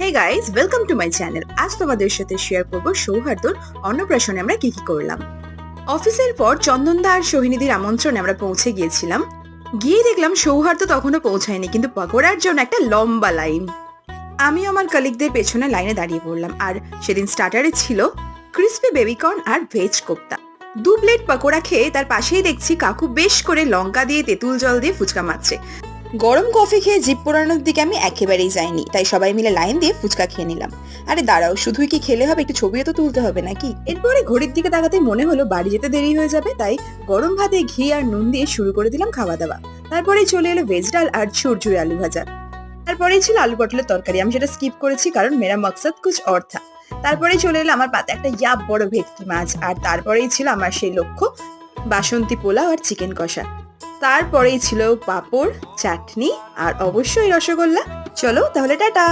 Hey guys, welcome to my channel. আজ তোমাদের সাথে শেয়ার করব সৌহার্দ্যর অন্নপ্রাশনে আমরা কি কি করলাম। অফিসের পর চন্দনদা আর সোহিনীদির আমন্ত্রণে আমরা পৌঁছে গিয়েছিলাম। গিয়ে দেখলাম সৌহার্দ্য তখনও পৌঁছায়নি, কিন্তু পকোড়ার জন্য একটা লম্বা লাইন। আমি আমার কলিগদের পেছনে লাইনে দাঁড়িয়ে পড়লাম। আর সেদিন স্টার্টারে ছিল ক্রিসপি বেবিকর্ন আর ভেজ কোপ্তা। 2 প্লেট পকোড়া খেয়ে তার পাশেই দেখছি কাকু বেশ করে লঙ্কা দিয়ে তেঁতুল জল দিয়ে ফুচকা মারছে। গরম কফি খেয়ে জিভ পোড়ানোর দিকে আমি একেবারেই যাইনি, তাই সবাই মিলে লাইন দিয়ে ফুচকা খেয়ে নিলাম। আরে দাঁড়াও, শুধুই কি খেলে হবে, একটু ছবিও তো তুলতে হবে নাকি। এরপরে ঘড়ির দিকে তাকাতে মনে হলো বাড়ি যেতে দেরি হয়ে যাবে, তাই গরম ভাতে ঘি আর নুন দিয়ে শুরু করে দিলাম খাওয়া দাওয়া। তারপরেই চলে এলো ভেজ ডাল আর ঝুরঝুরে আলু ভাজা। তারপরেই ছিল আলু পটলের তরকারি, আমি সেটা স্কিপ করেছি কারণ মেরা মকসদ কুছ অর থা। তারপরেই চলে এলো আমার পাতে একটা ইয়াব বড় ভেটকি মাছ। আর তারপরেই ছিল আমার সেই লক্ষ্য, বাসন্তী পোলাও আর চিকেন কষা। তারপরেই ছিল পাঁপড়, চাটনি আর অবশ্যই রসগোল্লা। চলো তাহলে টাটা।